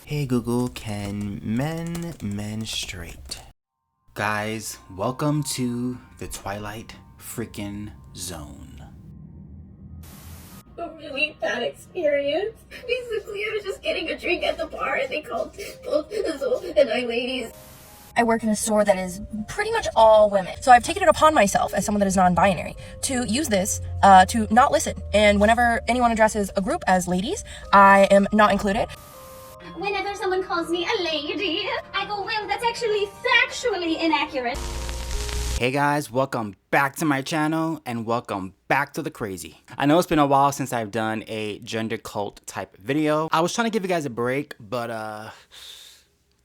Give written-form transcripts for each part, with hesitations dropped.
Hey Google, can men menstruate? Guys, welcome to the Twilight freaking Zone. A really bad experience. Basically, I was just getting a drink at the bar and they called both Azul and I ladies. I work in a store that is pretty much all women. So I've taken it upon myself as someone that is non-binary to use this to not listen. And whenever anyone addresses a group as ladies, I am not included. Whenever someone calls me a lady, I go, well, that's actually factually inaccurate. Hey guys, welcome back to my channel and welcome back to the crazy. I know it's been a while since I've done a gender cult type video. I was trying to give you guys a break, but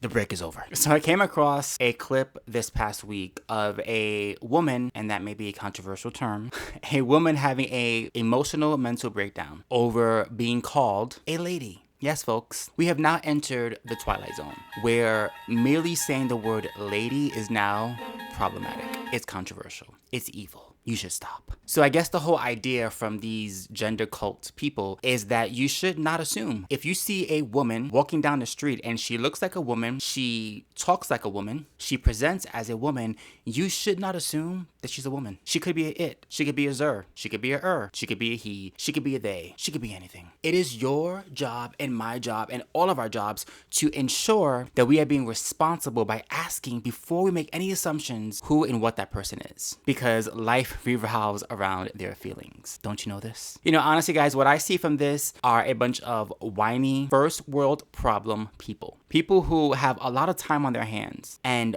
the break is over. So I came across a clip this past week of a woman, and that may be a controversial term, a woman having a emotional mental breakdown over being called a lady. Yes, folks, we have now entered the Twilight Zone, where merely saying the word lady is now problematic. It's controversial. It's evil. You should stop. So I guess the whole idea from these gender cult people is that you should not assume. If you see a woman walking down the street and she looks like a woman, she talks like a woman, she presents as a woman, you should not assume that she's a woman. She could be a it. She could be a zer. She could be a er. She could be a he. She could be a they. She could be anything. It is your job and my job and all of our jobs to ensure that we are being responsible by asking before we make any assumptions who and what that person is. Because life revolves around their feelings. Don't you know this? You know, honestly, guys, what I see from this are a bunch of whiny, first world problem people. People who have a lot of time on their hands and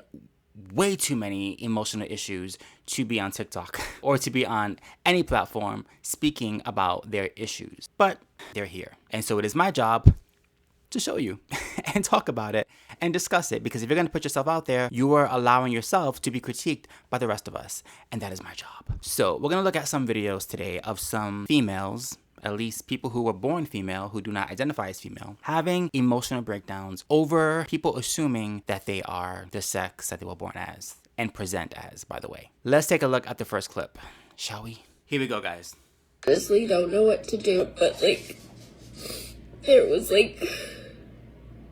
way too many emotional issues to be on TikTok or to be on any platform speaking about their issues. But they're here. And so it is my job to show you and talk about it and discuss it, because if you're going to put yourself out there, you are allowing yourself to be critiqued by the rest of us, and that is my job. So we're going to look at some videos today of some females, at least people who were born female who do not identify as female, having emotional breakdowns over people assuming that they are the sex that they were born as and present as, by the way. Let's take a look at the first clip, shall we? Here we go, guys. Honestly, don't know what to do, but there was a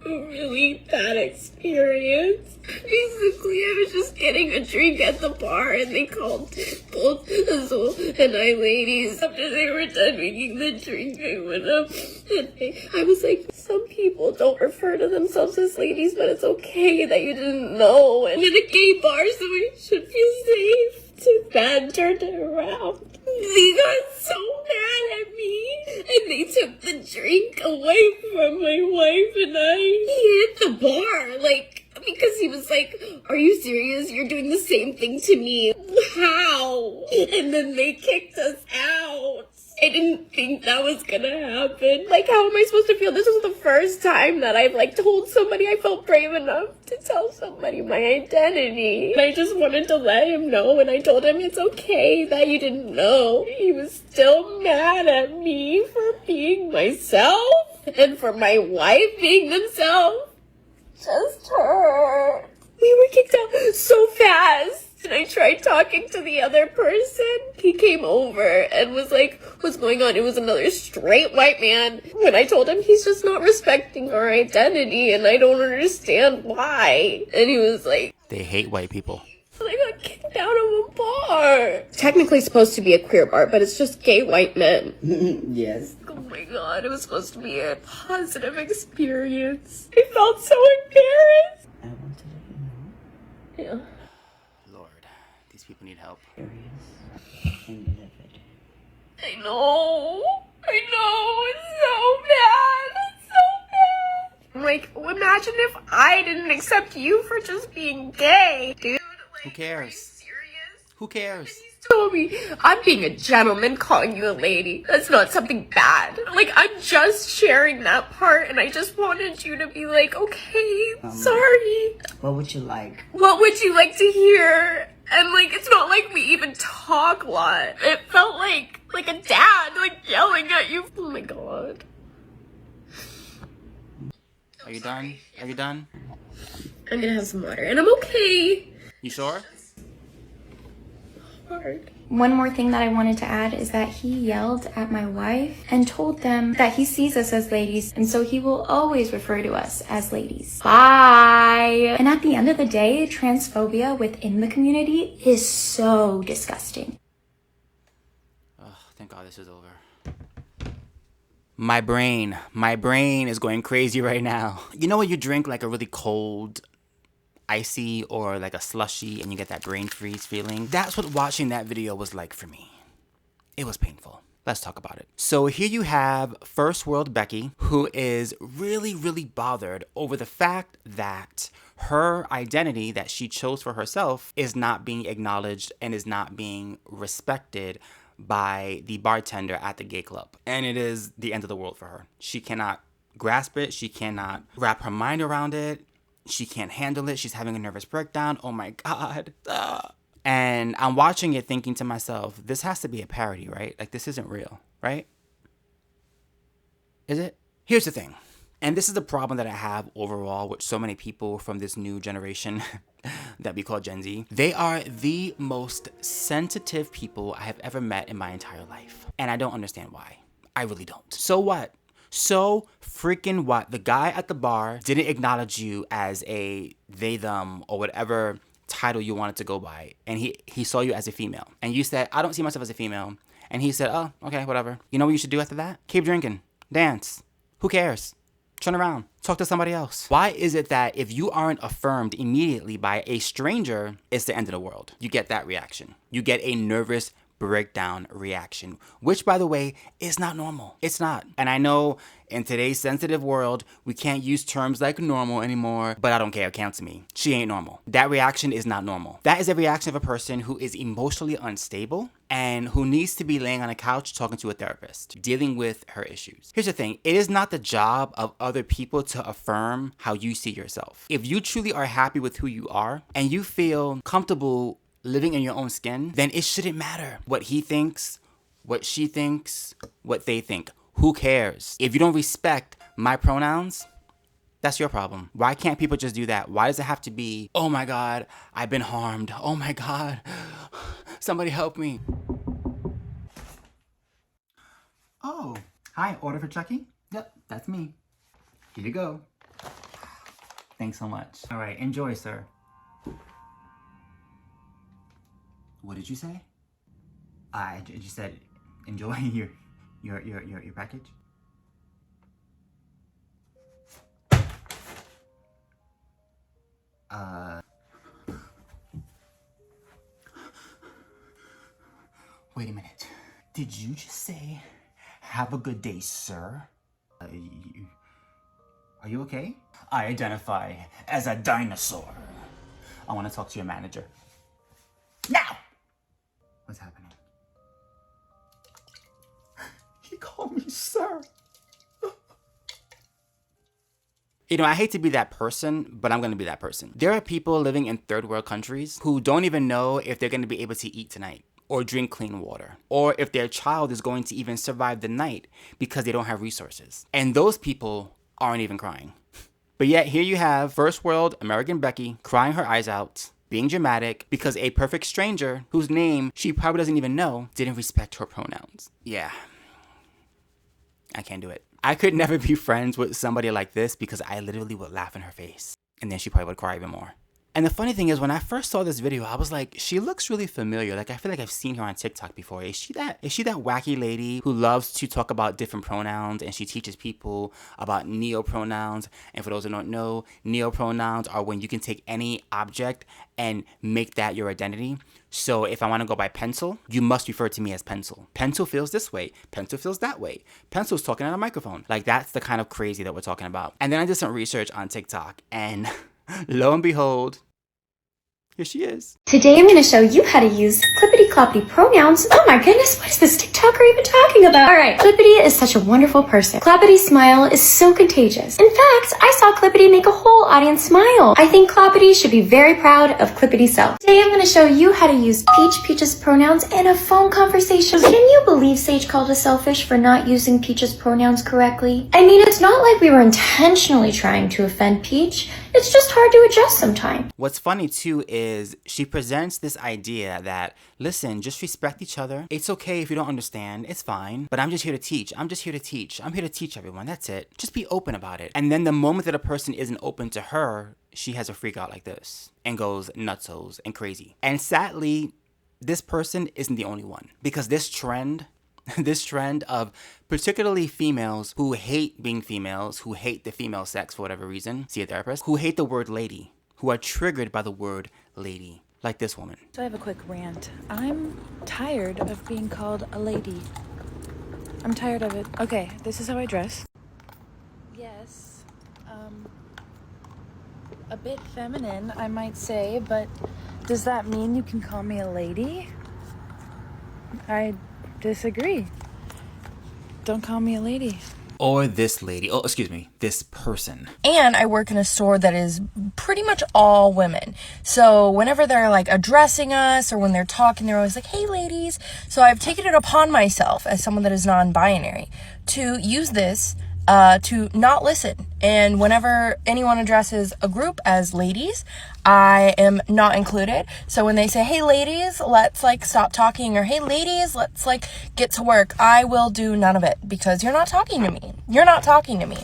really bad experience. Basically, I was just getting a drink at the bar and they called both Azul and I ladies. After they were done making the drink, I went up and I was like, some people don't refer to themselves as ladies, but it's okay that you didn't know. And in a gay bar, so we should feel safe. Too bad turned it around. They got so mad at me, and they took the drink away from my wife and I. He hit the bar, because he was like, are you serious? You're doing the same thing to me. How? And then they kicked us out. I didn't think that was gonna happen. How am I supposed to feel? This was the first time that I've, told somebody I felt brave enough to tell somebody my identity. And I just wanted to let him know, and I told him it's okay that you didn't know. He was still mad at me for being myself, and for my wife being themselves. Just her. We were kicked out so fast. And I tried talking to the other person. He came over and was like, what's going on? It was another straight white man. When I told him he's just not respecting our identity and I don't understand why. And he was like, They hate white people. I got kicked out of a bar. Technically supposed to be a queer bar, but it's just gay white men. Yes. Oh my god, it was supposed to be a positive experience. I felt so embarrassed. I want to let you know. Yeah. These people need help. Serious. And you live it. I know, it's so bad, imagine if I didn't accept you for just being gay, dude. Who cares? Are you serious? Who cares? He told me, I'm being a gentleman calling you a lady. That's not something bad. I'm just sharing that part, and I just wanted you to be like, okay, sorry. What would you like? What would you like to hear? And it's not like we even talk a lot. It felt like a dad, yelling at you. Oh my god. Are you done? Are you done? I'm gonna have some water, and I'm okay. You sure? Alright. hard. One more thing that I wanted to add is that he yelled at my wife and told them that he sees us as ladies, and so he will always refer to us as ladies. Bye! And at the end of the day, transphobia within the community is so disgusting. Oh, thank God this is over. My brain is going crazy right now. You know when you drink like a really cold icy or like a slushy and you get that brain freeze feeling? That's what watching that video was like for me. It was painful. Let's talk about it. So here you have First World Becky, who is really bothered over the fact that her identity that she chose for herself is not being acknowledged and is not being respected by the bartender at the gay club. And it is the end of the world for her. She cannot grasp it. She cannot wrap her mind around it. She can't handle it. She's having a nervous breakdown. Oh my God. Ugh. And I'm watching it thinking to myself, this has to be a parody, right? Like, this isn't real, right? Is it? Here's the thing. And this is the problem that I have overall with so many people from this new generation that we call Gen Z. They are the most sensitive people I have ever met in my entire life. And I don't understand why. I really don't. So what? So freaking what? The guy at the bar didn't acknowledge you as a they, them, or whatever title you wanted to go by. And he saw you as a female. And you said, I don't see myself as a female. And he said, oh, okay, whatever. You know what you should do after that? Keep drinking. Dance. Who cares? Turn around. Talk to somebody else. Why is it that if you aren't affirmed immediately by a stranger, it's the end of the world? You get that reaction. You get a nervous breakdown reaction, which, by the way, is not normal. It's not. And I know in today's sensitive world, we can't use terms like normal anymore, but I don't care. It counts to me. She ain't normal. That reaction is not normal. That is a reaction of a person who is emotionally unstable and who needs to be laying on a couch talking to a therapist, dealing with her issues. Here's the thing. It is not the job of other people to affirm how you see yourself. If you truly are happy with who you are and you feel comfortable living in your own skin, then it shouldn't matter what he thinks, what she thinks, what they think. Who cares? If you don't respect my pronouns, that's your problem. Why can't people just do that? Why does it have to be, oh my God, I've been harmed. Oh my God, somebody help me. Oh, hi, order for Chucky? Yep, that's me. Here you go. Thanks so much. All right, enjoy, sir. What did you say? You said enjoy your package. Wait a minute. Did you just say, have a good day, sir? Are you okay? I identify as a dinosaur. I want to talk to your manager. Now! What's happening? He called me sir. You know, I hate to be that person, but I'm going to be that person. There are people living in third world countries who don't even know if they're going to be able to eat tonight or drink clean water, or if their child is going to even survive the night because they don't have resources. And those people aren't even crying. But yet here you have first world American Becky crying her eyes out, being dramatic because a perfect stranger whose name she probably doesn't even know didn't respect her pronouns. Yeah, I can't do it. I could never be friends with somebody like this because I literally would laugh in her face and then she probably would cry even more. And the funny thing is, when I first saw this video, I was like, she looks really familiar. Like, I feel like I've seen her on TikTok before. Is she that wacky lady who loves to talk about different pronouns and she teaches people about neo-pronouns? And for those who don't know, neo-pronouns are when you can take any object and make that your identity. So if I want to go by pencil, you must refer to me as pencil. Pencil feels this way. Pencil feels that way. Pencil's talking on a microphone. Like, that's the kind of crazy that we're talking about. And then I did some research on TikTok and lo and behold, here she is. Today I'm going to show you how to use clippity-cloppity pronouns. Oh my goodness, what is this TikToker even talking about? Alright, Clippity is such a wonderful person. Cloppity's smile is so contagious. In fact, I saw Clippity make a whole audience smile. I think Cloppity should be very proud of Clippity's self. Today I'm going to show you how to use Peach's pronouns in a phone conversation. Can you believe Sage called us selfish for not using Peach's pronouns correctly? I mean, it's not like we were intentionally trying to offend Peach. It's just hard to adjust sometimes. What's funny too is she presents this idea that listen, just respect each other. It's okay if you don't understand. It's fine. But I'm just here to teach. I'm just here to teach. I'm here to teach everyone. That's it. Just be open about it. And then the moment that a person isn't open to her, she has a freak out like this and goes nutsos and crazy. And sadly, this person isn't the only one, because this trend of particularly females who hate being females, who hate the female sex for whatever reason, see a therapist, who hate the word lady, who are triggered by the word lady, like this woman. So I have a quick rant. I'm tired of being called a lady. I'm tired of it. Okay, this is how I dress. Yes, a bit feminine, I might say, but does that mean you can call me a lady? I disagree. Don't call me a lady. Or this lady. Oh, excuse me, this person. And I work in a store that is pretty much all women. So whenever they're like addressing us or when they're talking, they're always like, hey ladies. So I've taken it upon myself as someone that is non-binary to use this to not listen. And whenever anyone addresses a group as ladies, I am not included. So when they say, hey ladies, let's like stop talking, or hey ladies, let's like get to work, I will do none of it, because you're not talking to me. You're not talking to me.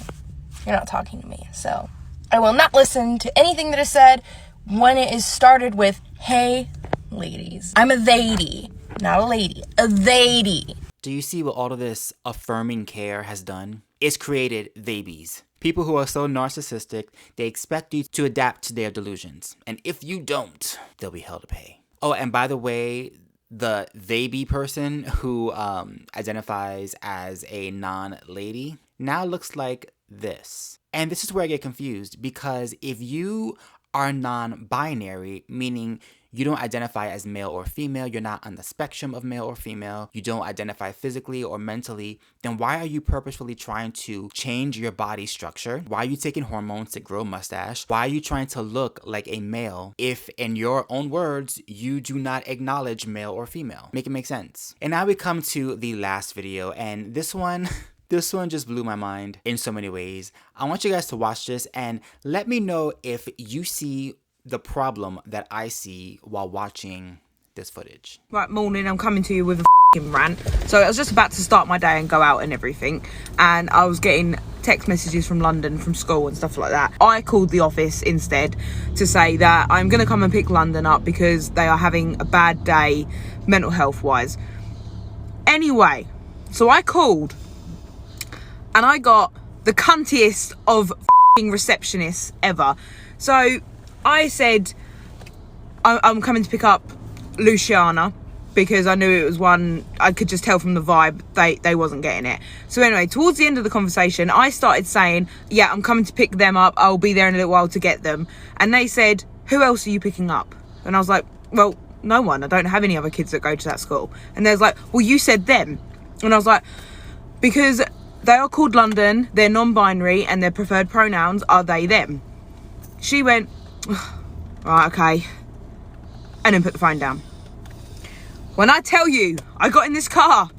You're not talking to me. So I will not listen to anything that is said when it is started with, hey ladies. I'm a theydy, not a lady, a theydy. Do you see what all of this affirming care has done? It's created theybies. People who are so narcissistic, they expect you to adapt to their delusions. And if you don't, they'll be hell to pay. Oh, and by the way, the theyby person who identifies as a non-lady now looks like this. And this is where I get confused, because if you are non-binary, meaning you don't identify as male or female, you're not on the spectrum of male or female, you don't identify physically or mentally, then why are you purposefully trying to change your body structure? Why are you taking hormones to grow a mustache? Why are you trying to look like a male if, in your own words, you do not acknowledge male or female? Make it make sense. And now we come to the last video, and this one just blew my mind in so many ways. I want you guys to watch this and let me know if you see the problem that I see while watching this footage. Right, morning, I'm coming to you with a f***ing rant. So I was just about to start my day and go out and everything, and I was getting text messages from London, from school and stuff like that. I called the office instead to say that I'm going to come and pick London up because they are having a bad day mental health wise. Anyway, so I called and I got the cuntiest of f***ing receptionists ever. So I said, I'm coming to pick up Luciana, because I knew it was one, I could just tell from the vibe they wasn't getting it. So anyway, towards the end of the conversation, I started saying, yeah, I'm coming to pick them up, I'll be there in a little while to get them. And they said, who else are you picking up? And I was like, well, no one, I don't have any other kids that go to that school. And they was like, well, you said them. And I was like, because they are called London, they're non-binary, and their preferred pronouns are they, them. She went, right, okay, and then put the phone down. When I tell you, I got in this car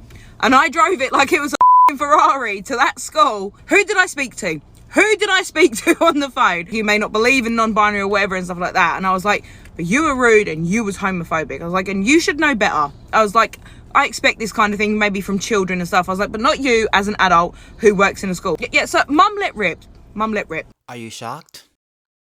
and I drove it like it was a Ferrari to that school. Who did I speak to? Who did I speak to on the phone? You may not believe in non-binary or whatever and stuff like that. And I was like, but you were rude and you was homophobic. I was like, and you should know better. I was like, I expect this kind of thing maybe from children and stuff. I was like, but not you as an adult who works in a school. Yeah, so mum let rip. Mum let rip. Are you shocked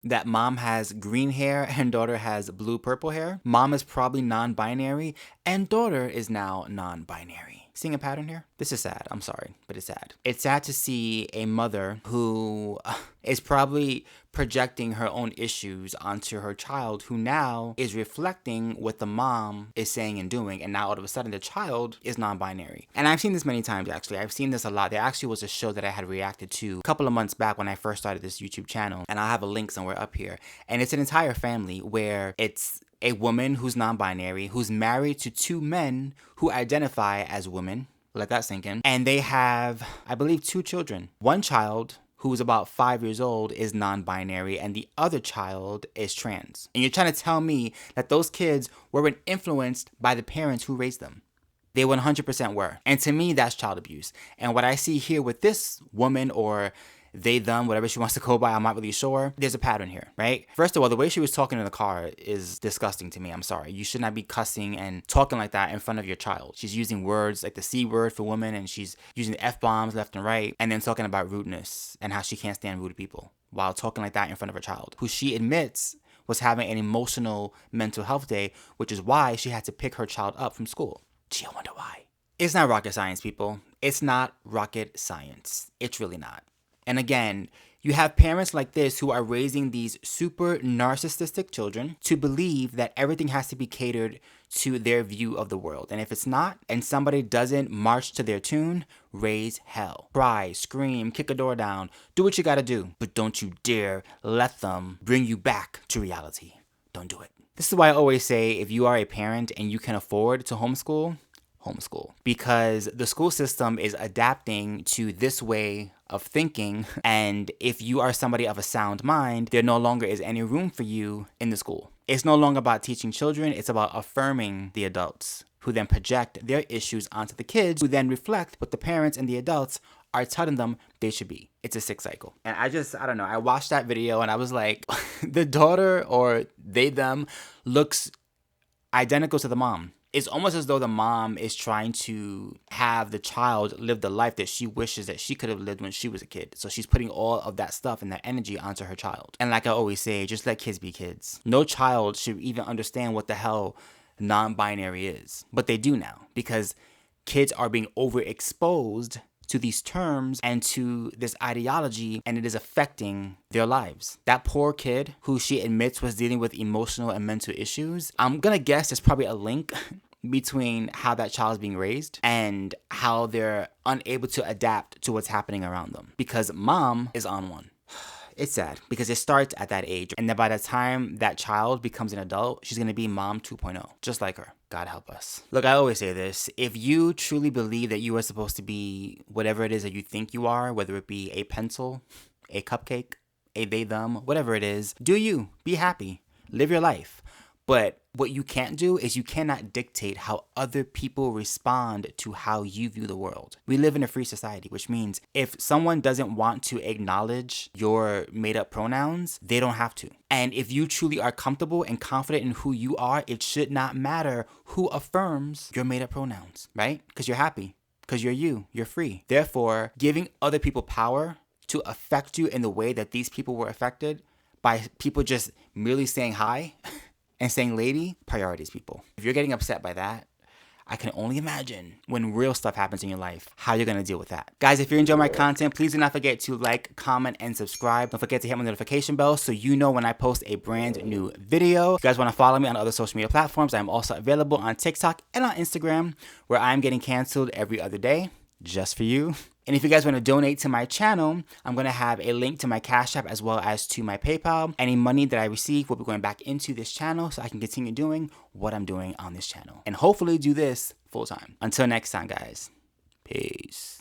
that mom has green hair and daughter has blue-purple hair? Mom is probably non-binary and daughter is now non-binary. Seeing a pattern here? This is sad. I'm sorry, but it's sad. It's sad to see a mother who is probably projecting her own issues onto her child, who now is reflecting what the mom is saying and doing, and now all of a sudden the child is non-binary. And I've seen this many times, actually. I've seen this a lot. There actually was a show that I had reacted to a couple of months back when I first started this YouTube channel, and I'll have a link somewhere up here. And it's an entire family where it's a woman who's non-binary, who's married to two men who identify as women. Let that sink in. And they have, I believe, 2 children. One child, who's about 5 years old, is non-binary, and the other child is trans. And you're trying to tell me that those kids weren't influenced by the parents who raised them. They 100% were. And to me, that's child abuse. And what I see here with this woman, or they, them, whatever she wants to go by, I'm not really sure. There's a pattern here, right? First of all, the way she was talking in the car is disgusting to me. I'm sorry. You should not be cussing and talking like that in front of your child. She's using words like the C word for women, and she's using the F-bombs left and right, and then talking about rudeness and how she can't stand rude people while talking like that in front of her child, who she admits was having an emotional mental health day, which is why she had to pick her child up from school. Gee, I wonder why. It's not rocket science, people. It's not rocket science. It's really not. And again, you have parents like this who are raising these super narcissistic children to believe that everything has to be catered to their view of the world. And if it's not, and somebody doesn't march to their tune, raise hell. Cry, scream, kick a door down, do what you gotta do. But don't you dare let them bring you back to reality. Don't do it. This is why I always say, if you are a parent and you can afford to homeschool, homeschool, because the school system is adapting to this way of thinking, and if you are somebody of a sound mind, there no longer is any room for you in the school. It's no longer about teaching children, it's about affirming the adults, who then project their issues onto the kids, who then reflect what the parents and the adults are telling them they should be. It's a sick cycle. And I don't know, I watched that video and I was like, the daughter, or they, them, looks identical to the mom. It's almost as though the mom is trying to have the child live the life that she wishes that she could have lived when she was a kid. So she's putting all of that stuff and that energy onto her child. And like I always say, just let kids be kids. No child should even understand what the hell non-binary is. But they do now, because kids are being overexposed to these terms and to this ideology, and it is affecting their lives. That poor kid who she admits was dealing with emotional and mental issues, I'm gonna guess there's probably a link between how that child is being raised and how they're unable to adapt to what's happening around them, because mom is on one. It's sad because it starts at that age, and then by the time that child becomes an adult, she's gonna be mom 2.0, just like her. God help us. Look, I always say this. If you truly believe that you are supposed to be whatever it is that you think you are, whether it be a pencil, a cupcake, a they, them, whatever it is, do you. Be happy. Live your life. But what you can't do is you cannot dictate how other people respond to how you view the world. We live in a free society, which means if someone doesn't want to acknowledge your made-up pronouns, they don't have to. And if you truly are comfortable and confident in who you are, it should not matter who affirms your made-up pronouns, right? Because you're happy, because you're free. Therefore, giving other people power to affect you in the way that these people were affected by people just merely saying hi and saying lady, priorities, people. If you're getting upset by that, I can only imagine when real stuff happens in your life, how you're gonna deal with that. Guys, if you're enjoying my content, please do not forget to like, comment, and subscribe. Don't forget to hit my notification bell so you know when I post a brand new video. If you guys wanna follow me on other social media platforms, I'm also available on TikTok and on Instagram, where I'm getting canceled every other day, just for you. And if you guys want to donate to my channel, I'm going to have a link to my Cash App as well as to my PayPal. Any money that I receive will be going back into this channel so I can continue doing what I'm doing on this channel and hopefully do this full time. Until next time, guys. Peace.